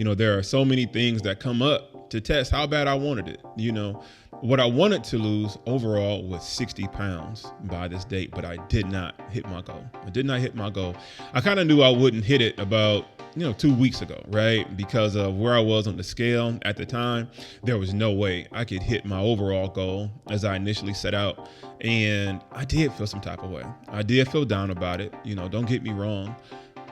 there are so many things that come up to test how bad I wanted it. What I wanted to lose overall was 60 pounds by this date, but I did not hit my goal. I kind of knew I wouldn't hit it about 2 weeks ago, right? Because of where I was on the scale at the time, there was no way I could hit my overall goal as I initially set out. And I did feel some type of way. I did feel down about it. Don't get me wrong.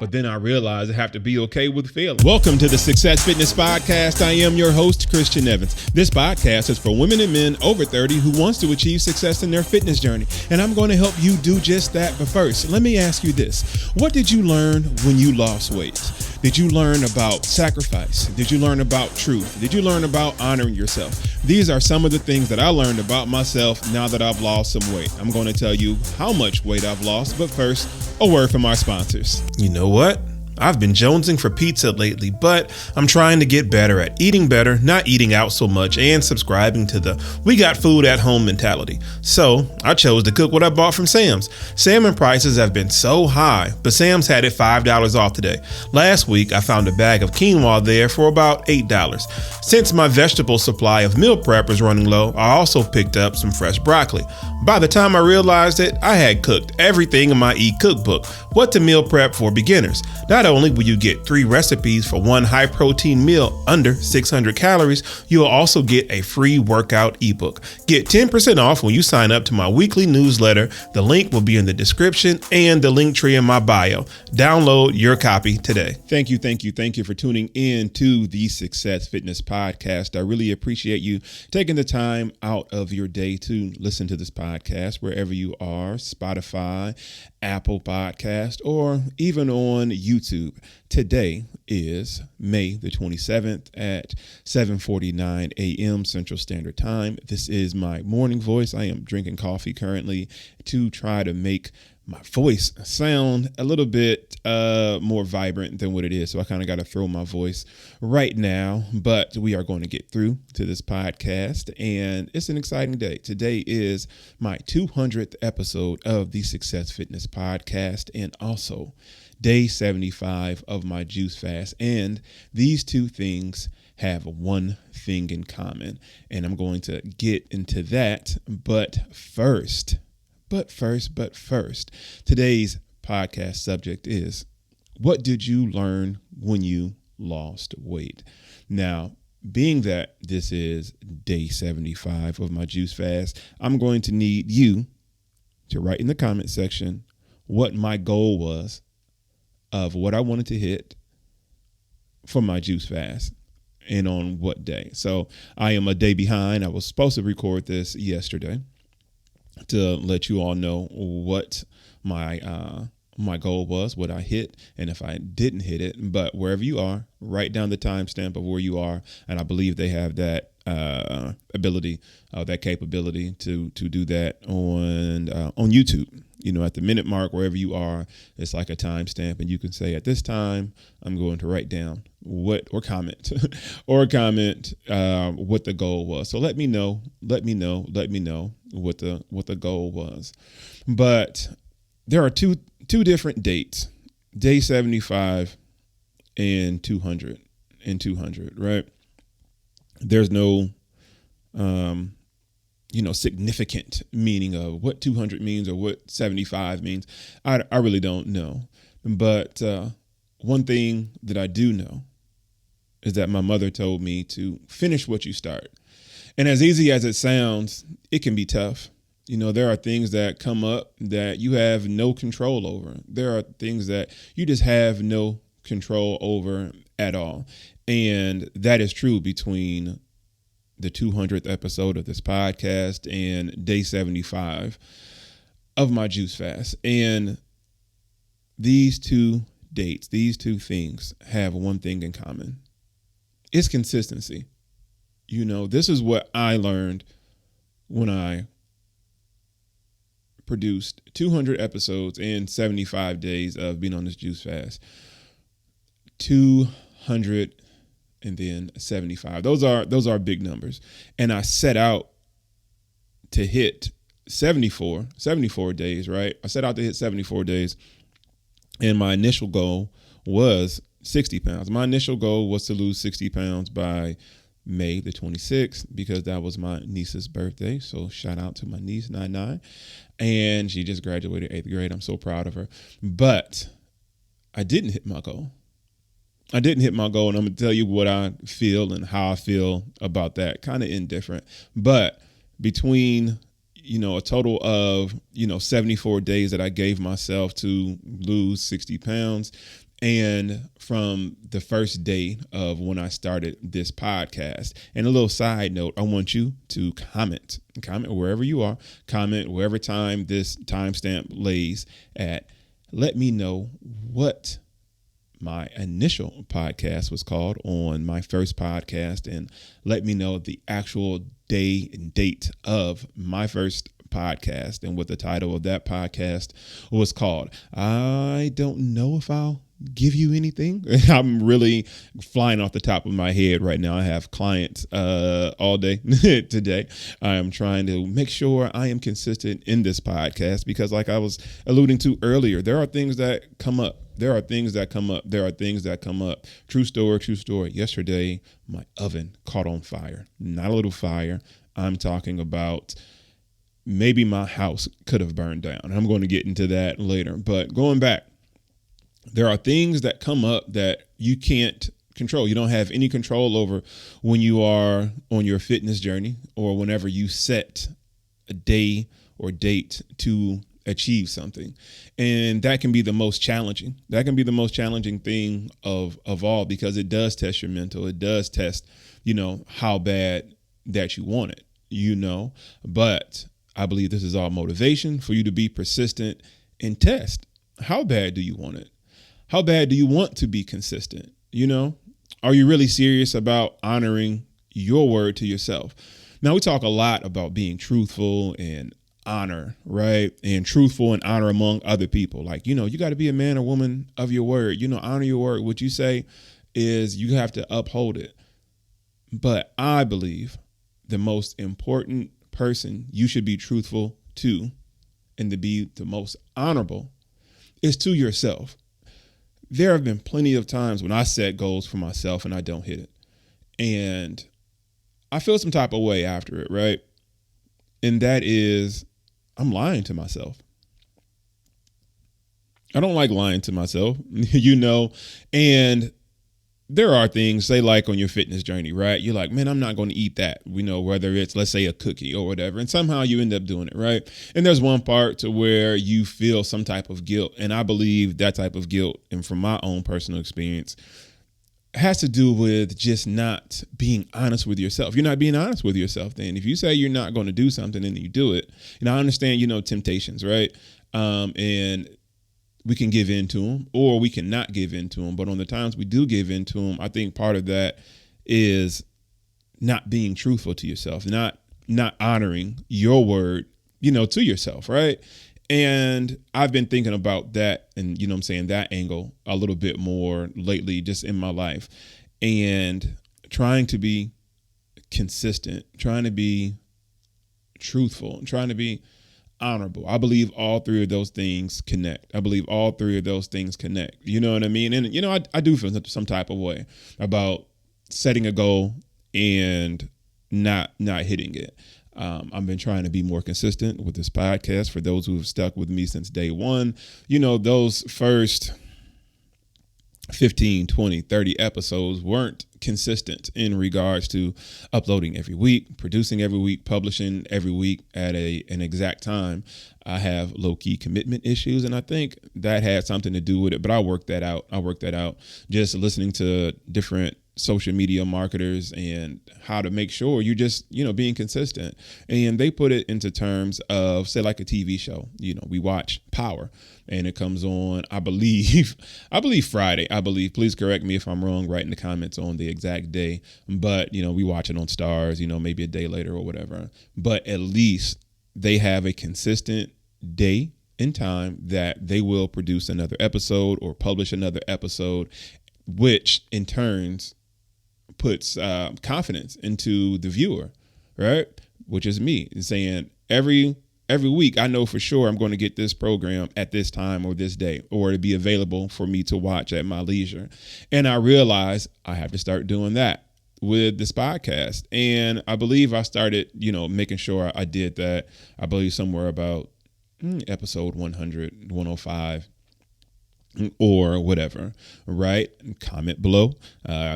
But then I realized I have to be okay with failing. Welcome to the Success Fitness Podcast. I am your host, Christian Evans. This podcast is for women and men over 30 who wants to achieve success in their fitness journey. And I'm going to help you do just that. But first, let me ask you this. What did you learn when you lost weight? Did you learn about sacrifice? Did you learn about truth? Did you learn about honoring yourself? These are some of the things that I learned about myself now that I've lost some weight. I'm going to tell you how much weight I've lost, but first, a word from our sponsors. You know what? I've been jonesing for pizza lately, but I'm trying to get better at eating better, not eating out so much, and subscribing to the we got food at home mentality. So I chose to cook what I bought from Sam's. Salmon prices have been so high, but Sam's had it $5 off today. Last week, I found a bag of quinoa there for about $8. Since my vegetable supply of meal prep is running low, I also picked up some fresh broccoli. By the time I realized it, I had cooked everything in my e-cookbook, What to Meal Prep for Beginners. Not only will you get 3 recipes for one high-protein meal under 600 calories, you'll also get a free workout ebook. Get 10% off when you sign up to my weekly newsletter. The link will be in the description and the link tree in my bio. Download your copy today. Thank you for tuning in to the Success Fitness Podcast. I really appreciate you taking the time out of your day to listen to this podcast wherever you are, Spotify, Apple Podcast, or even on YouTube. Today is May the 27th at 7:49 a.m. Central Standard Time. This is my morning voice. I am drinking coffee currently to try to make my voice sound a little bit more vibrant than what it is. So I kind of got to throw my voice right now, but we are going to get through to this podcast and it's an exciting day. Today is my 200th episode of the Success Fitness Podcast and also day 75 of my juice fast. And these two things have one thing in common and I'm going to get into that. But first, today's podcast subject is, what did you learn when you lost weight? Now, being that this is day 75 of my juice fast, I'm going to need you to write in the comment section what my goal was of what I wanted to hit for my juice fast and on what day. So I am a day behind. I was supposed to record this yesterday to let you all know what my goal was, what I hit, and if I didn't hit it. But wherever you are, write down the timestamp of where you are, and I believe they have that ability, that capability to do that on YouTube. At the minute mark, wherever you are, it's like a timestamp, and you can say at this time I'm going to write down or comment what the goal was. So let me know what the goal was. But there are two different dates, day 75 and 200, right? There's no significant meaning of what 200 means or what 75 means. I really don't know. But one thing that I do know is that my mother told me to finish what you start. And as easy as it sounds, it can be tough. There are things that come up that you have no control over. There are things that you just have no control over at all. And that is true between the 200th episode of this podcast and day 75 of my juice fast. And these two dates, these two things have one thing in common. It's consistency. This is what I learned when I produced 200 episodes and 75 days of being on this juice fast. 200 and then 75. Those are big numbers. And I set out to hit 74 days, right? I set out to hit 74 days. And my initial goal was 60 pounds. My initial goal was to lose 60 pounds by May the 26th because that was my niece's birthday. So shout out to my niece, 99. And she just graduated 8th grade. I'm so proud of her. But I didn't hit my goal. And I'm going to tell you what I feel and how I feel about that. Kind of indifferent. But between, a total of, 74 days that I gave myself to lose 60 pounds, and from the first day of when I started this podcast. And a little side note, I want you to comment wherever you are, comment wherever time this timestamp lays at. Let me know what my initial podcast was called on my first podcast, and let me know the actual day and date of my first podcast and what the title of that podcast was called. I don't know if I'll give you anything. I'm really flying off the top of my head right now. I have clients all day today. I am trying to make sure I am consistent in this podcast because, like I was alluding to earlier, there are things that come up. True story. Yesterday, my oven caught on fire. Not a little fire. I'm talking about maybe my house could have burned down. I'm going to get into that later. But going back, there are things that come up that you can't control. You don't have any control over when you are on your fitness journey or whenever you set a day or date to achieve something. And that can be the most challenging. That can be the most challenging thing of all, because it does test your mental. It does test, how bad that you want it, but I believe this is all motivation for you to be persistent and test. How bad do you want it? How bad do you want to be consistent? Are you really serious about honoring your word to yourself? Now, we talk a lot about being truthful and honor, right? And truthful and honor among other people. Like, you got to be a man or woman of your word. Honor your word. What you say is you have to uphold it. But I believe the most important person you should be truthful to and to be the most honorable is to yourself. There have been plenty of times when I set goals for myself and I don't hit it. And I feel some type of way after it, right? And that is, I'm lying to myself. I don't like lying to myself, and there are things, say like on your fitness journey, right? You're like, man, I'm not going to eat that, whether it's, let's say, a cookie or whatever. And somehow you end up doing it, right? And there's one part to where you feel some type of guilt. And I believe that type of guilt, and from my own personal experience, has to do with just not being honest with yourself. You're not being honest with yourself then. If you say you're not going to do something and you do it, I understand, temptations, right? And we can give in to them or we can not give in to them. But on the times we do give in to them, I think part of that is not being truthful to yourself, not honoring your word, to yourself, right? And I've been thinking about that and, that angle a little bit more lately just in my life, and trying to be consistent, trying to be truthful, trying to be honorable. I believe all three of those things connect. You know what I mean? And, I do feel some type of way about setting a goal and not hitting it. I've been trying to be more consistent with this podcast. For those who have stuck with me since day one, those first 15, 20, 30 episodes weren't consistent in regards to uploading every week, producing every week, publishing every week at an exact time. I have low-key commitment issues, and I think that had something to do with it, but I worked that out. Just listening to different social media marketers and how to make sure you're just, being consistent. And they put it into terms of, say, like a TV show. We watch Power, and it comes on, I believe Friday. Please correct me if I'm wrong, write in the comments on the exact day. But, we watch it on Stars, maybe a day later or whatever. But at least they have a consistent day and time that they will produce another episode or publish another episode, which in turns puts confidence into the viewer, right? Which is me, saying every every week I know for sure I'm going to get this program at this time or this day, or to be available for me to watch at my leisure. And I realized I have to start doing that with this podcast. And I believe I started, making sure I did that. I believe somewhere about episode 100, 105. Or whatever, right? Comment below.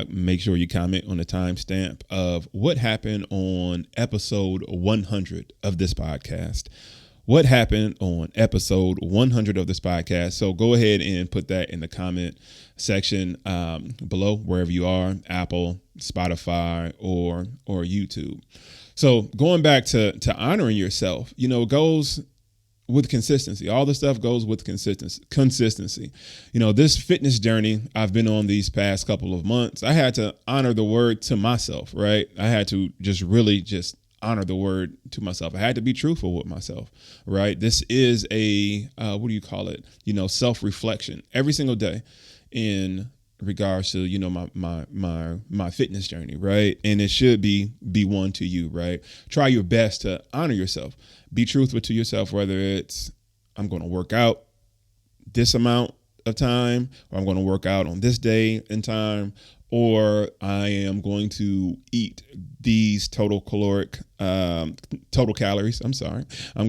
Make sure you comment on the timestamp of what happened on episode 100 of this podcast. What happened on episode 100 of this podcast? So go ahead and put that in the comment section below, wherever you are, Apple, Spotify, or YouTube. So going back to honoring yourself, goes with consistency. All the stuff goes with consistency. This fitness journey I've been on these past couple of months, I had to honor the word to myself, right? I had to really honor the word to myself. I had to be truthful with myself, right? This is a, self-reflection every single day in regards to, my fitness journey, right? And it should be one to you, right? Try your best to honor yourself. Be truthful to yourself, whether it's I'm going to work out this amount of time, or I'm going to work out on this day and time, or I am going to eat these total calories. I'm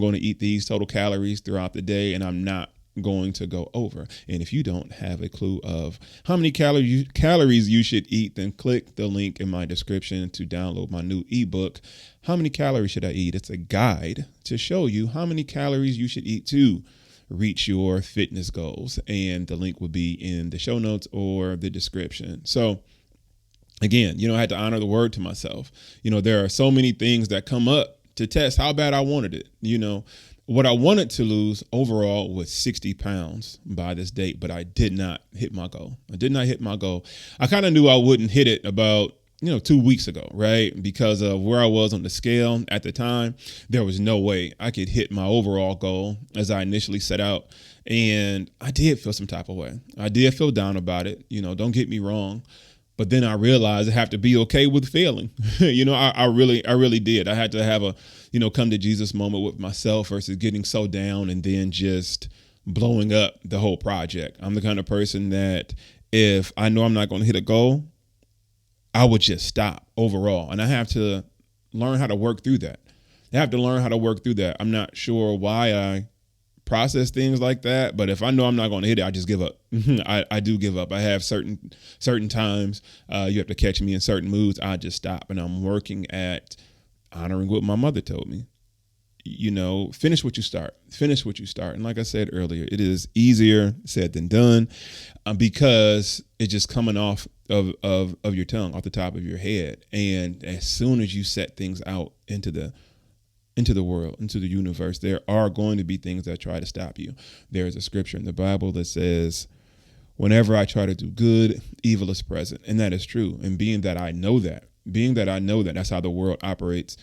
going to eat these total calories throughout the day, and I'm not going to go over. And if you don't have a clue of how many calories you should eat, then click the link in my description to download my new ebook, How Many Calories Should I Eat? It's a guide to show you how many calories you should eat to reach your fitness goals. And the link will be in the show notes or the description. So again, I had to honor the word to myself. There are so many things that come up to test how bad I wanted it. What I wanted to lose overall was 60 pounds by this date, but I did not hit my goal. I kind of knew I wouldn't hit it about 2 weeks ago, right? Because of where I was on the scale at the time, there was no way I could hit my overall goal as I initially set out. And I did feel some type of way. I did feel down about it. Don't get me wrong. But then I realized I have to be okay with failing. I really did. I had to have a, come to Jesus moment with myself versus getting so down and then just blowing up the whole project. I'm the kind of person that if I know I'm not going to hit a goal, I would just stop overall. And I have to learn how to work through that. I'm not sure why I process things like that, but if I know I'm not going to hit it, I just give up. I do give up. I have certain times you have to catch me in certain moods. I just stop, and I'm working at honoring what my mother told me. Finish what you start. And like I said earlier, it is easier said than done because it's just coming off of your tongue, off the top of your head. And as soon as you set things out into the world, into the universe, there are going to be things that try to stop you. There is a scripture in the Bible that says, whenever I try to do good, evil is present. And that is true. And being that I know that, that's how the world operates,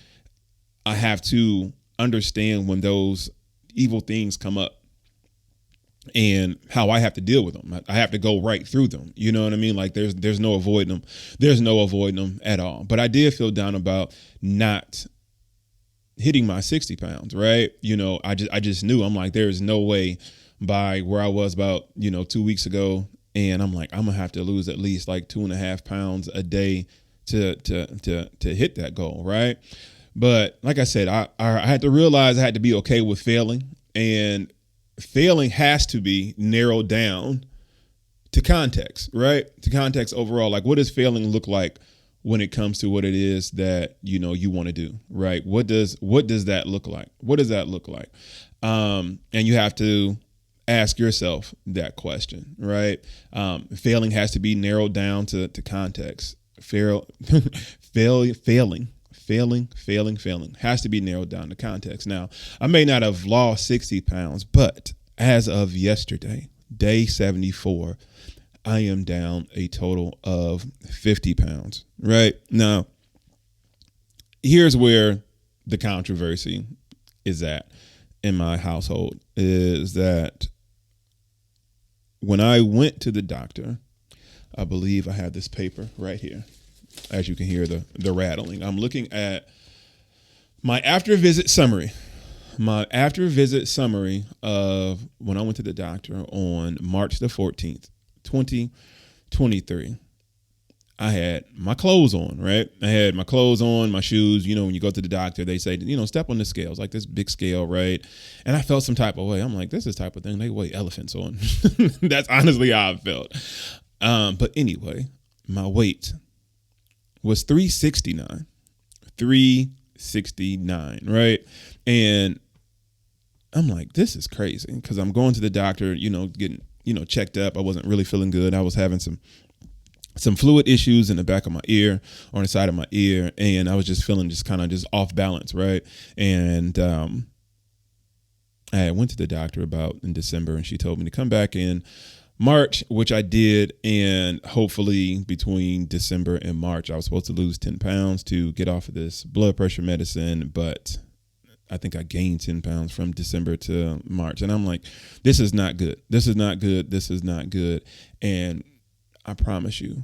I have to understand when those evil things come up and how I have to deal with them. I have to go right through them. You know what I mean? Like there's no avoiding them. There's no avoiding them at all. But I did feel down about not hitting my 60 pounds, right? I just knew, I'm like, there's no way by where I was about, 2 weeks ago. And I'm like, I'm gonna have to lose at least like 2.5 pounds a day to hit that goal. Right. But like I said, I had to realize I had to be okay with failing, and failing has to be narrowed down to context, right? To context overall. Like, what does failing look like when it comes to what it is that, you want to do, right? What does that look like? What does that look like? And you have to ask yourself that question, right? Failing has to be narrowed down to context. Failing has to be narrowed down to context. Now, I may not have lost 60 pounds, but as of yesterday, day 74, I am down a total of 50 pounds, right? Now, here's where the controversy is at in my household, is that when I went to the doctor, I believe I have this paper right here. As you can hear the rattling, I'm looking at my after visit summary. my after visit summary of when I went to the doctor on March the 14th, 2023. I had my clothes on, right? I had my clothes on, my shoes. You know, when you go to the doctor, they say, you know, step on the scales, like this big scale, right? And I felt some type of way. I'm like, this is the type of thing they weigh elephants on. That's honestly how I felt. But anyway, my weight was 369, right? And I'm like, this is crazy, because I'm going to the doctor, you know, getting, you know, checked up. I wasn't really feeling good. I was having some fluid issues in the back of my ear, on the side of my ear, and I was just feeling just kind of just off balance, right? And I went to the doctor about in December, and she told me to come back in March, which I did, and hopefully between December and March, I was supposed to lose 10 pounds to get off of this blood pressure medicine, but I think I gained 10 pounds from December to March, and I'm like, this is not good. This is not good. This is not good. And I promise you,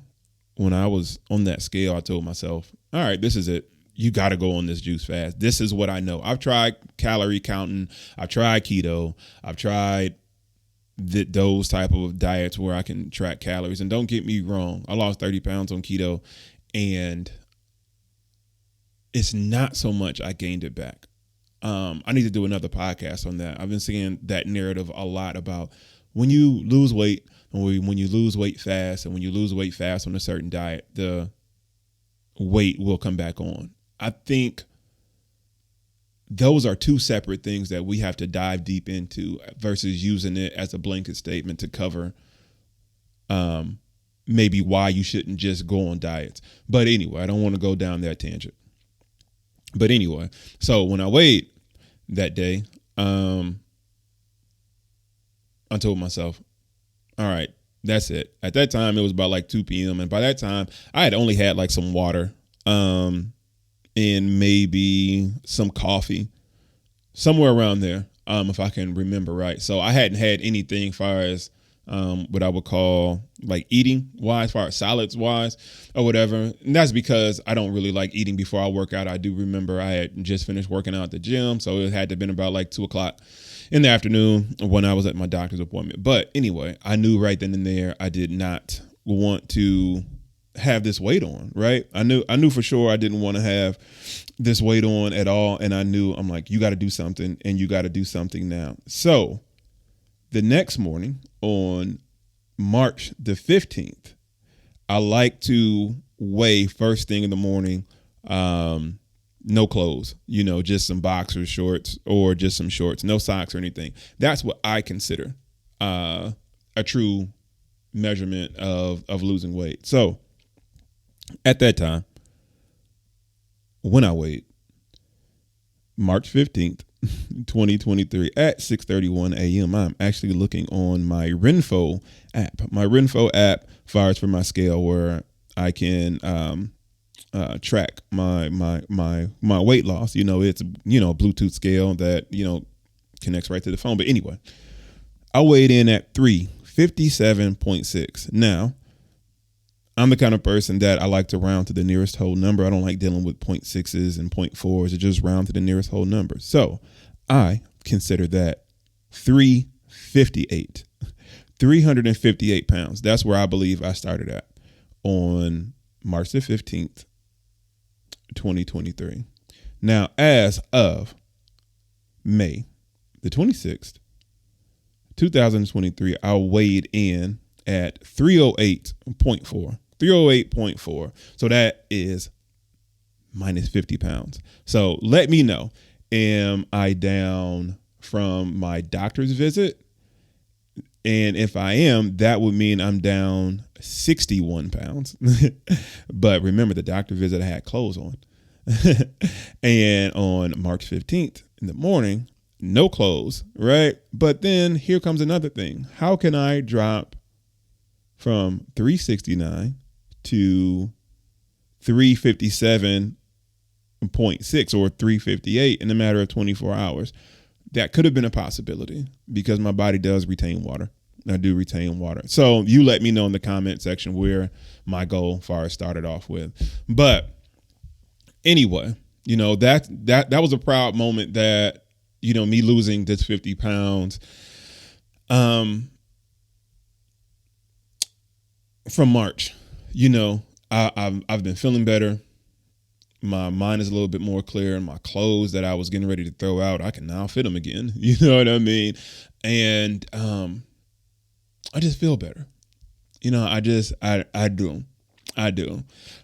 when I was on that scale, I told myself, all right, this is it. You got to go on this juice fast. This is what I know. I've tried calorie counting. I've tried keto. I've tried those type of diets where I can track calories. And don't get me wrong, I lost 30 pounds on keto, and it's not so much I gained it back. I need to do another podcast on that. I've been seeing that narrative a lot about when you lose weight, when you lose weight fast, and when you lose weight fast on a certain diet, the weight will come back on. I think those are two separate things that we have to dive deep into versus using it as a blanket statement to cover maybe why you shouldn't just go on diets. But anyway, I don't want to go down that tangent. But anyway, so when I weighed that day, I told myself, all right, that's it. At that time, it was about like 2 p.m. And by that time, I had only had like some water and maybe some coffee, somewhere around there, if I can remember right. So I hadn't had anything as far as what I would call like eating wise, as far as salads wise or whatever. And that's because I don't really like eating before I work out. I do remember I had just finished working out at the gym, so it had to have been about like 2 o'clock in the afternoon when I was at my doctor's appointment. But anyway, I knew right then and there I did not want to have this weight on, right? I knew for sure I didn't want to have this weight on at all. And I'm like, you got to do something, and you got to do something now. So the next morning on March the 15th, I like to weigh first thing in the morning, no clothes, you know, just some boxer shorts or just some shorts, no socks or anything. That's what I consider a true measurement of losing weight. So at that time, when I weighed, March 15th, 2023 at 6:31 a.m., I'm actually looking on my Renpho app. My Renpho app fires for my scale where I can track my weight loss. You know, it's, you know, a Bluetooth scale that, you know, connects right to the phone. But anyway, I weighed in at 357.6. Now, I'm the kind of person that I like to round to the nearest whole number. I don't like dealing with 0.6s and 0.4s. It just round to the nearest whole number. So I consider that 358 pounds. That's where I believe I started at on March the 15th, 2023. Now, as of May the 26th, 2023, I weighed in at 308.4. 308.4. So that is minus 50 pounds. So let me know, am I down from my doctor's visit? And if I am, that would mean I'm down 61 pounds. But remember, the doctor visit, I had clothes on. And on March 15th in the morning, no clothes, right? But then here comes another thing. How can I drop from 369 to 357.6 or 358 in a matter of 24 hours? That could have been a possibility because my body does retain water. I do retain water. So you let me know in the comment section where my goal far as started off with. But anyway, you know, that was a proud moment that me losing this 50 pounds, from March, I've been feeling better. My mind is a little bit more clear. My clothes that I was getting ready to throw out, I can now fit them again. You know what I mean? And I just feel better. I do.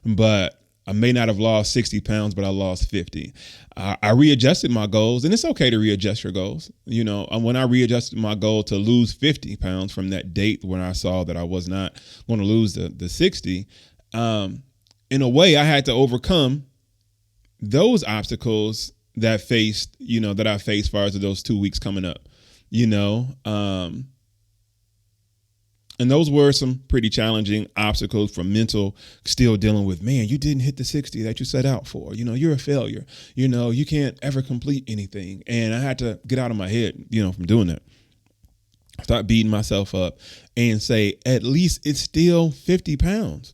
But I may not have lost 60 pounds, but I lost 50. I readjusted my goals, and it's okay to readjust your goals. When I readjusted my goal to lose 50 pounds from that date when I saw that I was not going to lose the 60, in a way I had to overcome those obstacles that I faced as far as those 2 weeks coming up, and those were some pretty challenging obstacles from mental, still dealing with, man, you didn't hit the 60 that you set out for. You're a failure. You can't ever complete anything. And I had to get out of my head, from doing that. Start beating myself up and say, at least it's still 50 pounds.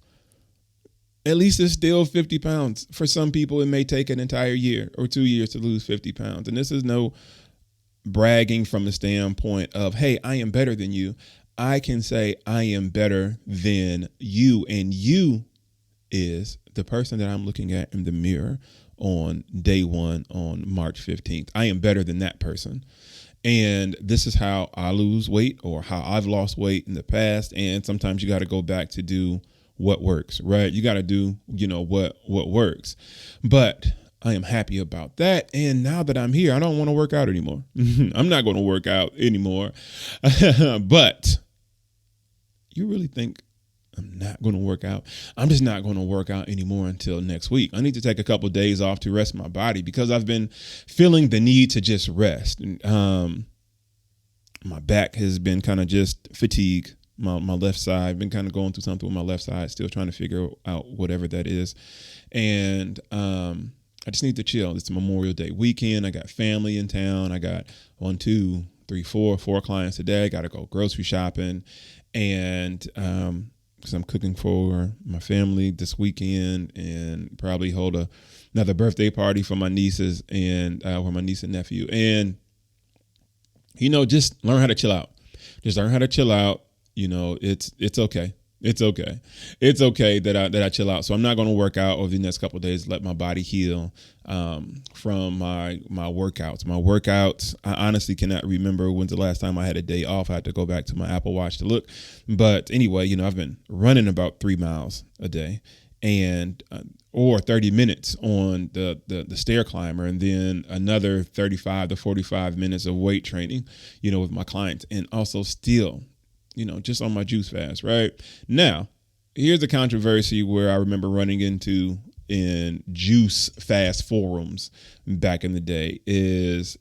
At least it's still 50 pounds. For some people, it may take an entire year or 2 years to lose 50 pounds. And this is no bragging from the standpoint of, hey, I am better than you. I can say I am better than you, and you is the person that I'm looking at in the mirror on day one on March 15th. I am better than that person. And this is how I lose weight, or how I've lost weight in the past. And sometimes you got to go back to do what works, right? You got to do, what works. But I am happy about that. And now that I'm here, I don't want to work out anymore. I'm not going to work out anymore. But you really think I'm not going to work out? I'm just not going to work out anymore until next week. I need to take a couple of days off to rest my body, because I've been feeling the need to just rest. My back has been kind of just fatigue. My left side, been kind of going through something with my left side, still trying to figure out whatever that is. And I just need to chill. It's Memorial Day weekend. I got family in town. I got 4 clients today. I got to go grocery shopping. And because I'm cooking for my family this weekend, and probably hold another birthday party for my nieces and for my niece and nephew. And, just learn how to chill out. Just learn how to chill out. It's okay. It's okay. It's okay that I chill out. So I'm not going to work out over the next couple of days. Let my body heal from my workouts. My workouts, I honestly cannot remember when's the last time I had a day off. I had to go back to my Apple Watch to look. But anyway, I've been running about 3 miles a day, and or 30 minutes on the stair climber, and then another 35 to 45 minutes of weight training, with my clients, and also still, just on my juice fast. Right now, here's the controversy where I remember running into in juice fast forums back in the day, is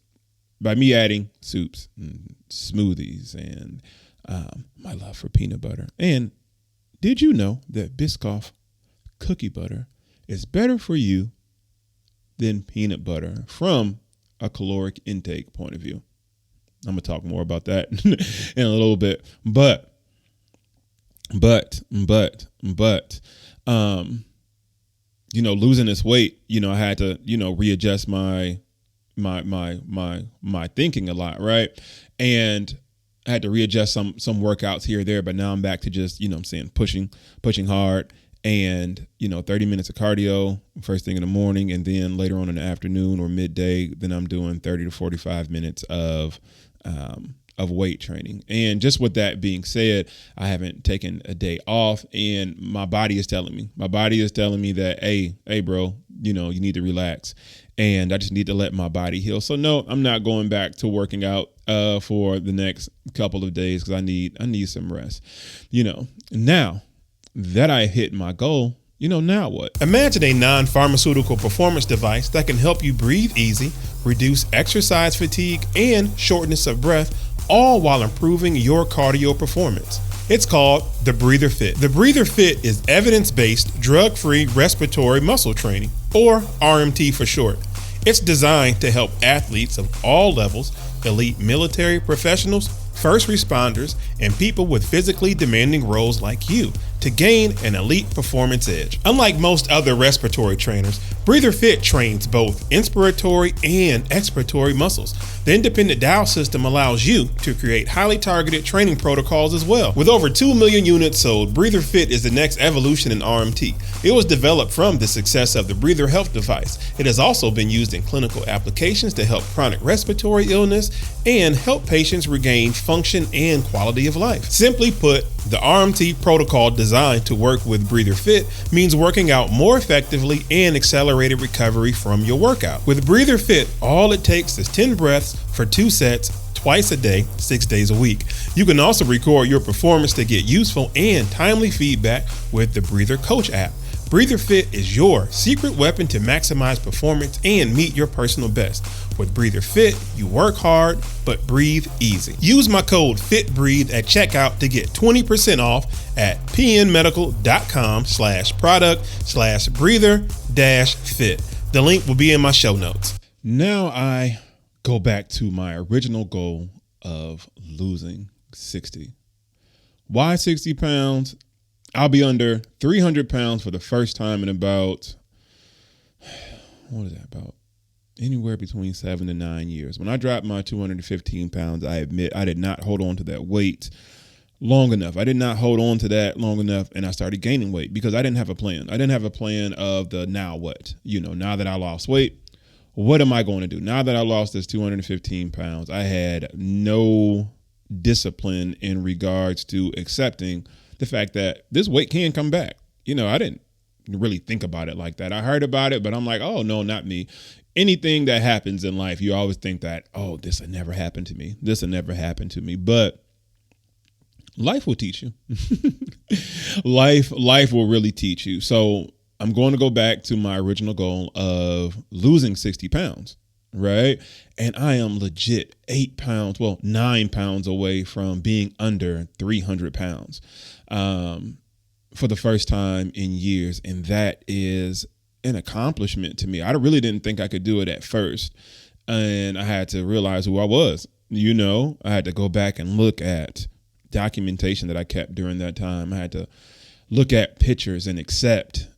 by me adding soups and smoothies and my love for peanut butter. And did you know that Biscoff cookie butter is better for you than peanut butter from a caloric intake point of view? I'm going to talk more about that in a little bit, but, losing this weight, I had to, readjust my thinking a lot. Right. And I had to readjust some workouts here or there, but now I'm back to just, pushing hard, and, 30 minutes of cardio first thing in the morning. And then later on in the afternoon or midday, then I'm doing 30 to 45 minutes of weight training. And just with that being said, I haven't taken a day off, and my body is telling me that, hey, bro, you need to relax, and I just need to let my body heal. So no, I'm not going back to working out for the next couple of days, because I need some rest. Now that I hit my goal, now what? Imagine a non-pharmaceutical performance device that can help you breathe easy, reduce exercise fatigue, and shortness of breath, all while improving your cardio performance. It's called the Breather Fit. The Breather Fit is evidence-based, drug-free respiratory muscle training, or RMT for short. It's designed to help athletes of all levels, elite military professionals, first responders, and people with physically demanding roles like you to gain an elite performance edge. Unlike most other respiratory trainers, Breather Fit trains both inspiratory and expiratory muscles. The independent dial system allows you to create highly targeted training protocols as well. With over 2 million units sold, Breather Fit is the next evolution in RMT. It was developed from the success of the Breather Health device. It has also been used in clinical applications to help chronic respiratory illness and help patients regain function and quality of life. Simply put, the RMT protocol designed to work with Breather Fit means working out more effectively and accelerated recovery from your workout. With Breather Fit, all it takes is 10 breaths for 2 sets, twice a day, 6 days a week. You can also record your performance to get useful and timely feedback with the Breather Coach app. Breather Fit is your secret weapon to maximize performance and meet your personal best. With Breather Fit, you work hard, but breathe easy. Use my code FITBREATHE at checkout to get 20% off at pnmedical.com/product/breather-fit. The link will be in my show notes. Now I go back to my original goal of losing 60. Why 60 pounds? I'll be under 300 pounds for the first time in about, what is that, about anywhere between 7 to 9 years. When I dropped my 215 pounds, I admit I did not hold on to that weight long enough. I did not hold on to that long enough, and I started gaining weight because I didn't have a plan. I didn't have a plan of the now what? Now that I lost weight, what am I going to do? Now that I lost this 215 pounds, I had no discipline in regards to accepting the fact that this weight can come back. I didn't really think about it like that. I heard about it, but I'm like, oh, no, not me. Anything that happens in life, you always think that, oh, this will never happen to me. This will never happen to me. But life will teach you. Life will really teach you. So I'm going to go back to my original goal of losing 60 pounds, right? And I am legit 9 pounds away from being under 300 pounds for the first time in years. And that is an accomplishment to me. I really didn't think I could do it at first. And I had to realize who I was. I had to go back and look at documentation that I kept during that time. I had to look at pictures and accept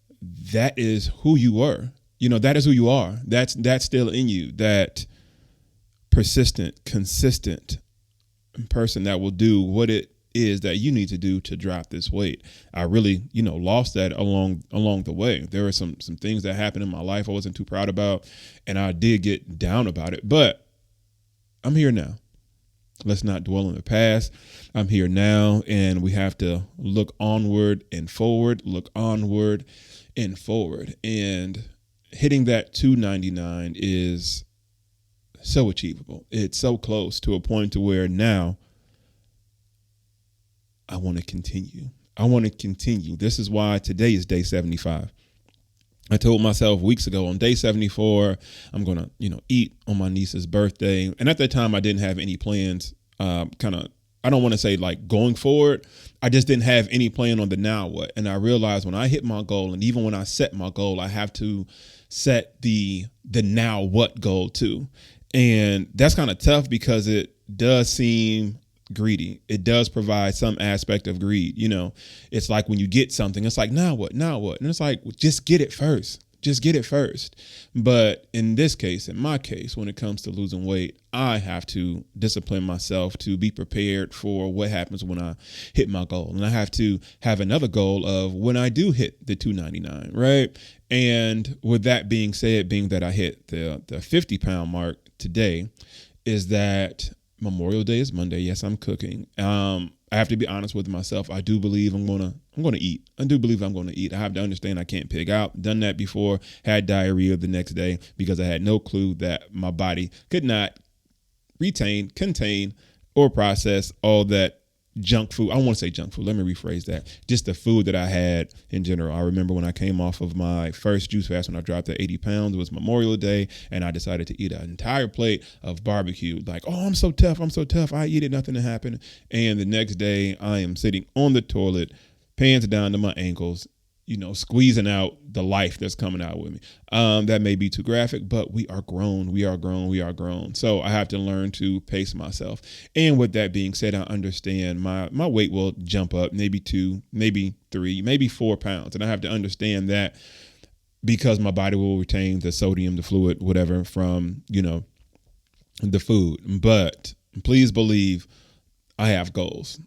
that is who you were. That is who you are. That's still in you. That persistent, consistent person that will do what it is that you need to do to drop this weight. I really, lost that along the way. There were some things that happened in my life I wasn't too proud about, and I did get down about it, but I'm here now. Let's not dwell on the past. I'm here now, and we have to look onward and forward, and hitting that 299 is so achievable. It's so close to a point to where now I want to continue. This is why today is day 75. I told myself weeks ago on day 74, I'm going to, eat on my niece's birthday. And at that time, I didn't have any plans, I don't want to say like going forward. I just didn't have any plan on the now what. And I realized when I hit my goal, and even when I set my goal, I have to set the now what goal too. And that's kind of tough because it does seem greedy. It does provide some aspect of greed. It's like when you get something, it's like, now what? And it's like, just get it first. But in my case, when it comes to losing weight, I have to discipline myself to be prepared for what happens when I hit my goal. And I have to have another goal of when I do hit the 299, right? And with that being said, being that I hit the 50 pound mark today, is that Memorial Day is Monday. Yes, I'm cooking. I have to be honest with myself. I do believe I'm gonna eat. I do believe I'm gonna eat. I have to understand I can't pig out. Done that before. Had diarrhea the next day because I had no clue that my body could not retain, contain, or process all that junk food. I don't want to say junk food. Let me rephrase that. Just the food that I had in general. I remember when I came off of my first juice fast when I dropped at 80 pounds, it was Memorial Day, and I decided to eat an entire plate of barbecue. Like, oh, I'm so tough. I eat it, nothing to happen. And the next day I am sitting on the toilet, pants down to my ankles, squeezing out the life that's coming out with me. That may be too graphic, but we are grown. We are grown. We are grown. So I have to learn to pace myself. And with that being said, I understand my weight will jump up maybe 2, maybe 3, maybe 4 pounds. And I have to understand that because my body will retain the sodium, the fluid, whatever from, the food. But please believe I have goals.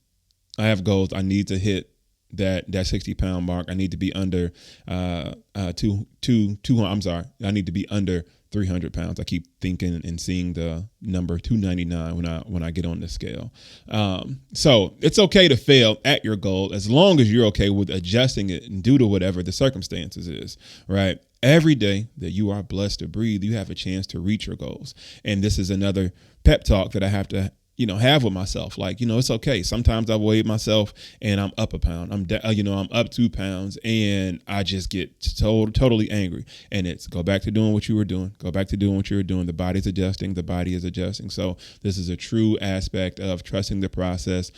I need to hit that 60-pound mark. I need to be under I need to be under 300 pounds. I keep thinking and seeing the number 299 when I get on the scale. So it's okay to fail at your goal as long as you're okay with adjusting it due to whatever the circumstances is, right? Every day that you are blessed to breathe, you have a chance to reach your goals. And this is another pep talk that I have to have with myself. Like, it's okay. Sometimes I weigh myself and I'm up a pound. I'm up 2 pounds and I just get totally angry. And it's go back to doing what you were doing. Go back to doing what you were doing. The body's adjusting. The body is adjusting. So this is a true aspect of trusting the process.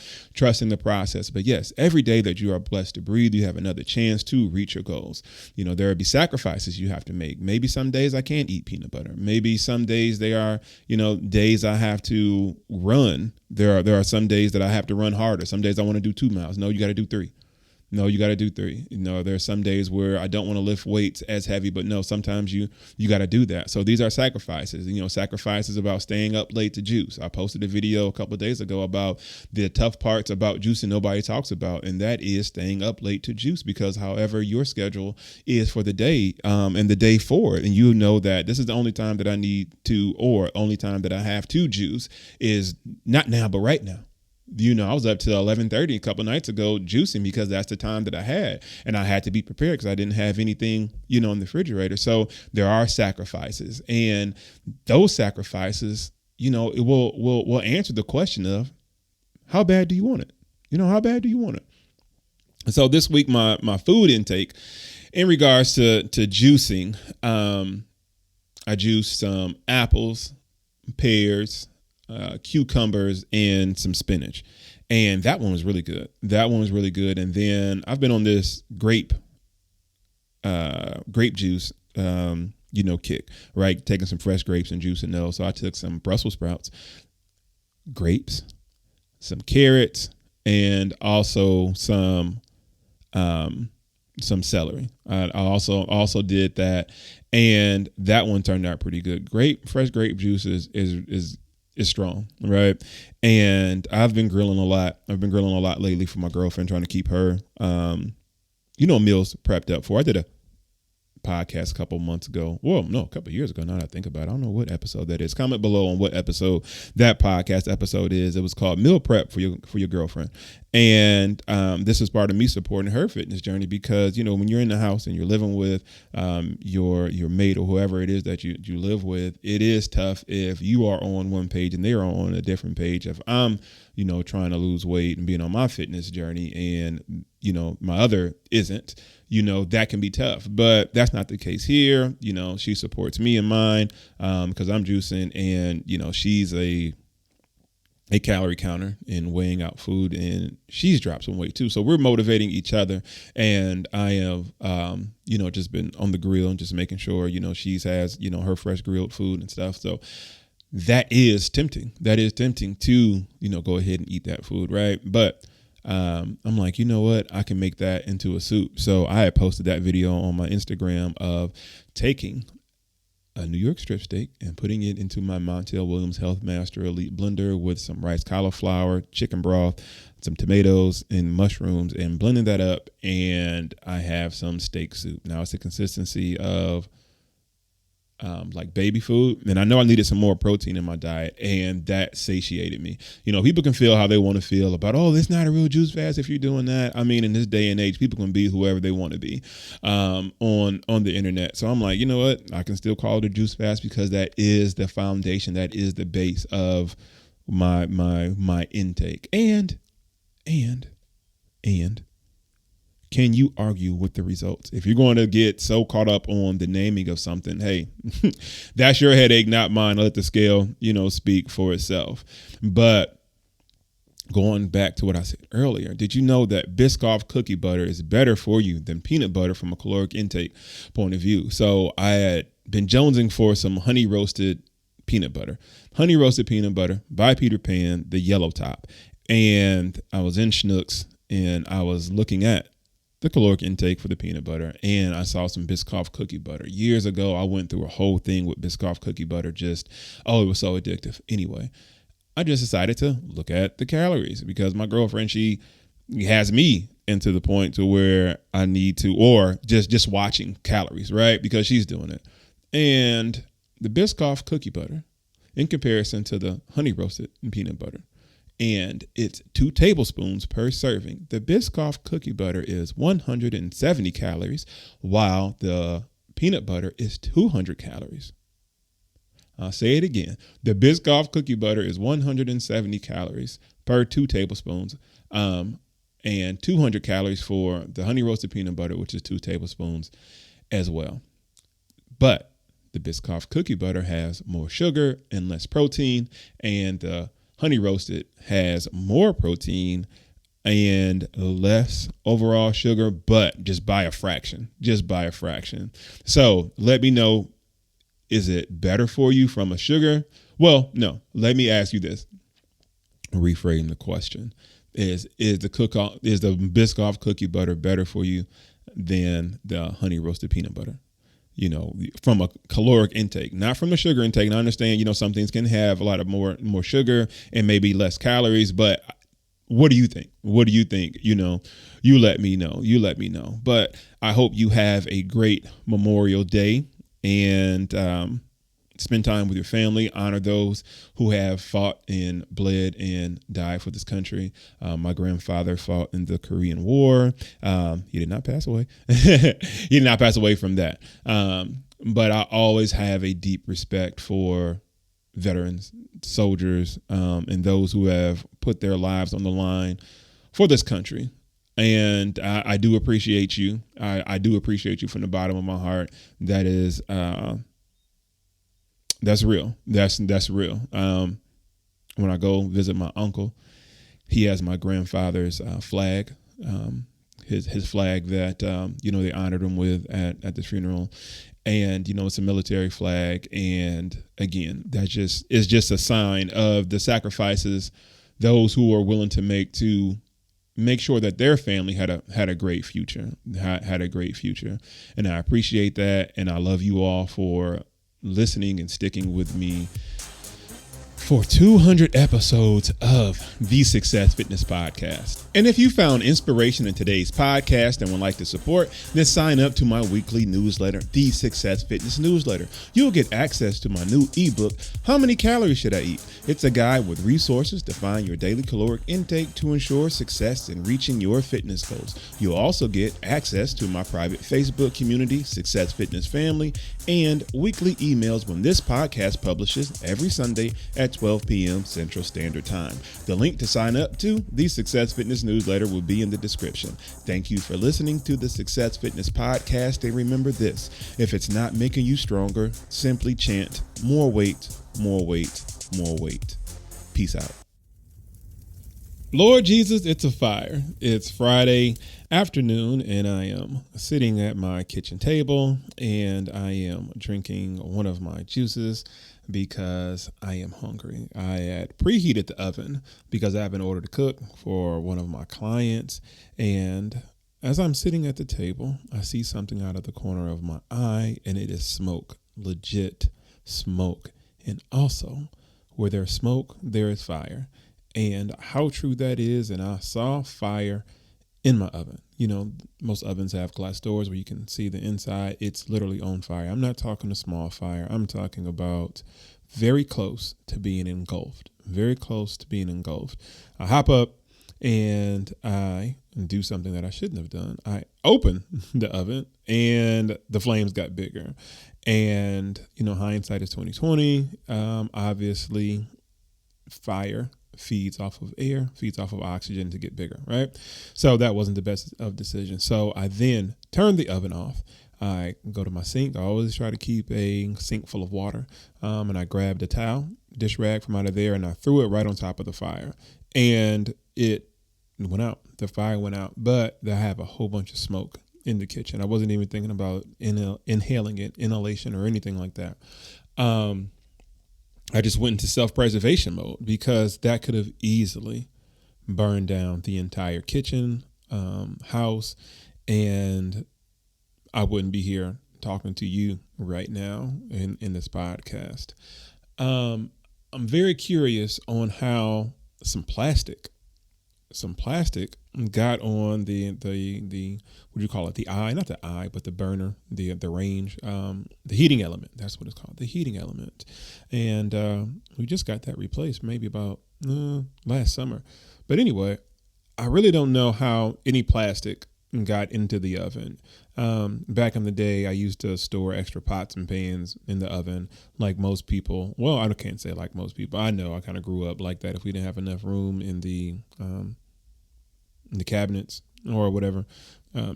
But yes, every day that you are blessed to breathe, you have another chance to reach your goals. There will be sacrifices you have to make. Maybe some days I can't eat peanut butter. Maybe some days they are, days I have to run. There are some days that I have to run harder. Some days I want to do 2 miles. No, you got to do 3. No, you got to do 3. There are some days where I don't want to lift weights as heavy, but no, sometimes you got to do that. So these are sacrifices. Sacrifices about staying up late to juice. I posted a video a couple of days ago about the tough parts about juicing nobody talks about, and that is staying up late to juice because however your schedule is for the day and the day forward, and that this is the only time that I need to, or only time that I have to juice is not now, but right now. I was up till 11:30 a couple of nights ago juicing because that's the time that I had, and I had to be prepared because I didn't have anything, in the refrigerator. So there are sacrifices, and those sacrifices, it will answer the question of how bad do you want it? How bad do you want it? So this week, my food intake in regards to juicing, I juiced some apples, pears, cucumbers, and some spinach. And that one was really good. And then I've been on this grape juice, kick, right? Taking some fresh grapes and juicing those. So I took some Brussels sprouts, grapes, some carrots, and also some celery. I also did that, and that one turned out pretty good. Fresh grape juice is strong, right? And I've been grilling a lot. Lately for my girlfriend, trying to keep her, meals prepped up for. I did a podcast a couple months ago. Well, no, a couple of years ago. Now that I think about it, I don't know what episode that is. Comment below on what episode that podcast episode is. It was called Meal Prep for your girlfriend. And this is part of me supporting her fitness journey because, when you're in the house and you're living with your mate or whoever it is that you live with, it is tough if you are on one page and they are on a different page. If I'm, trying to lose weight and being on my fitness journey and, my other isn't, that can be tough. But that's not the case here. She supports me and mine because I'm juicing and, she's a calorie counter and weighing out food, and she's dropped some weight too. So we're motivating each other, and I have, just been on the grill and just making sure, she has, her fresh grilled food and stuff. So that is tempting. To, go ahead and eat that food. Right. But I'm like, you know what? I can make that into a soup. So I had posted that video on my Instagram of taking a New York strip steak and putting it into my Montel Williams Health Master Elite blender with some rice cauliflower, chicken broth, some tomatoes and mushrooms, and blending that up. And I have some steak soup. Now it's the consistency of like baby food. And I know I needed some more protein in my diet, and that satiated me. People can feel how they want to feel about, oh, it's not a real juice fast if you're doing that. I mean, in this day and age, people can be whoever they want to be on the internet. So I'm like, you know what? I can still call it a juice fast because that is the foundation. That is the base of my intake. And can you argue with the results? If you're going to get so caught up on the naming of something, hey, that's your headache, not mine. I'll let the scale, speak for itself. But going back to what I said earlier, did you know that Biscoff cookie butter is better for you than peanut butter from a caloric intake point of view? So I had been jonesing for some honey roasted peanut butter by Peter Pan, the yellow top. And I was in Schnucks and I was looking at the caloric intake for the peanut butter, and I saw some Biscoff cookie butter. Years ago, I went through a whole thing with Biscoff cookie butter. It was so addictive. Anyway, I just decided to look at the calories because my girlfriend, she has me into the point to where I need to, or just watching calories, right? Because she's doing it. And the Biscoff cookie butter in comparison to the honey roasted peanut butter, and it's 2 tablespoons per serving. The Biscoff cookie butter is 170 calories, while the peanut butter is 200 calories. I'll say it again. The Biscoff cookie butter is 170 calories per 2 tablespoons, and 200 calories for the honey roasted peanut butter, which is 2 tablespoons as well. But the Biscoff cookie butter has more sugar and less protein, and the honey roasted has more protein and less overall sugar, but just by a fraction. So let me know, is it better for you from a sugar? Well, no. Let me ask you this. Reframe the question. Is the Biscoff cookie butter better for you than the honey roasted peanut butter? From a caloric intake, not from the sugar intake. And I understand, some things can have a lot of more sugar and maybe less calories, but what do you think? You let me know. But I hope you have a great Memorial Day and spend time with your family. Honor those who have fought and bled and died for this country. My grandfather fought in the Korean War. He did not pass away. He did not pass away from that. But I always have a deep respect for veterans, soldiers, and those who have put their lives on the line for this country. And I do appreciate you. I do appreciate you from the bottom of my heart. That is, that's real. That's real. When I go visit my uncle, he has my grandfather's flag, his flag that they honored him with at the funeral, and it's a military flag. And again, is just a sign of the sacrifices those who are willing to make sure that their family had a great future, had a great future. And I appreciate that, and I love you all for listening and sticking with me for 200 episodes of the Success Fitness Podcast. And if you found inspiration in today's podcast and would like to support, then sign up to my weekly newsletter, the Success Fitness Newsletter. You'll get access to my new ebook, How Many Calories Should I Eat? It's a guide with resources to find your daily caloric intake to ensure success in reaching your fitness goals. You'll also get access to my private Facebook community, Success Fitness Family, and weekly emails when this podcast publishes every Sunday at 12 p.m. Central Standard Time. The link to sign up to the Success Fitness Newsletter will be in the description. Thank you for listening to the Success Fitness Podcast, and remember this: if it's not making you stronger, simply chant more weight, more weight, more weight. Peace out. Lord Jesus, it's a fire. It's Friday afternoon, and I am sitting at my kitchen table, and I am drinking one of my juices because I am hungry. I had preheated the oven because I have an order to cook for one of my clients, and as I'm sitting at the table, I see something out of the corner of my eye, and it is smoke, legit smoke. And also, where there's smoke, there is fire. And how true that is, and I saw fire in my oven. Most ovens have glass doors where you can see the inside. It's literally on fire. I'm not talking a small fire. I'm talking about very close to being engulfed. I hop up and I do something that I shouldn't have done. I open the oven and the flames got bigger. And, hindsight is 2020. Obviously, fire feeds off of air, feeds off of oxygen to get bigger, right? So that wasn't the best of decisions. So I then turned the oven off. I go to my sink. I always try to keep a sink full of water. And I grabbed a towel, dish rag from out of there, and I threw it right on top of the fire, and it went out. The fire went out, but I have a whole bunch of smoke in the kitchen. I wasn't even thinking about inhaling it, inhalation or anything like that. I just went into self-preservation mode because that could have easily burned down the entire kitchen, house, and I wouldn't be here talking to you right now in this podcast. I'm very curious on how some plastic got on the what do you call it? The eye, not the eye, but the burner, the range, the heating element. That's what it's called, the heating element. And we just got that replaced maybe about last summer. But anyway, I really don't know how any plastic got into the oven. Back in the day, I used to store extra pots and pans in the oven like most people. Well, I can't say like most people. I know I kind of grew up like that. If we didn't have enough room in the cabinets or whatever,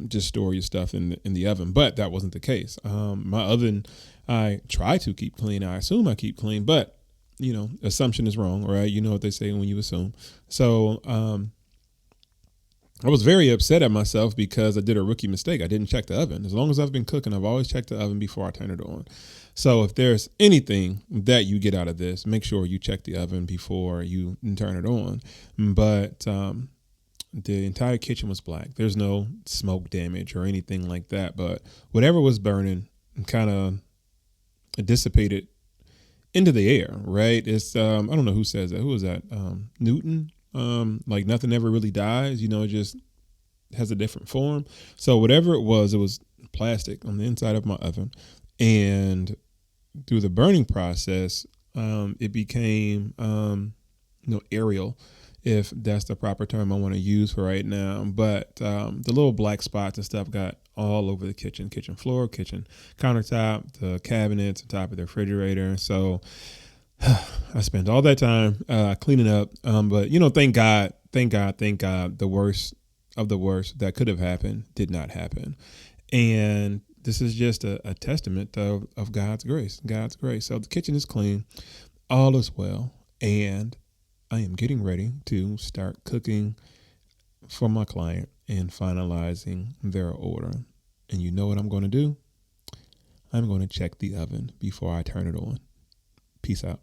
just store your stuff in the oven. But that wasn't the case. My oven, I try to keep clean. I assume I keep clean, but assumption is wrong, right? You know what they say when you assume. So I was very upset at myself because I did a rookie mistake. I didn't check the oven. As long as I've been cooking, I've always checked the oven before I turn it on. So if there's anything that you get out of this, make sure you check the oven before you turn it on. But the entire kitchen was black. There's no smoke damage or anything like that. But whatever was burning kind of dissipated into the air, right? It's I don't know who says that. Who was that? Newton. Like nothing ever really dies, it just has a different form. So whatever it was plastic on the inside of my oven, and through the burning process, it became, aerial, if that's the proper term I want to use for right now. But the little black spots and stuff got all over the kitchen floor, kitchen countertop, the cabinets, the top of the refrigerator. So I spent all that time cleaning up, but thank God, the worst of the worst that could have happened did not happen, and this is just a testament of God's grace. So the kitchen is clean, all is well, and I am getting ready to start cooking for my client and finalizing their order. And you know what I'm going to do? I'm going to check the oven before I turn it on. Peace out.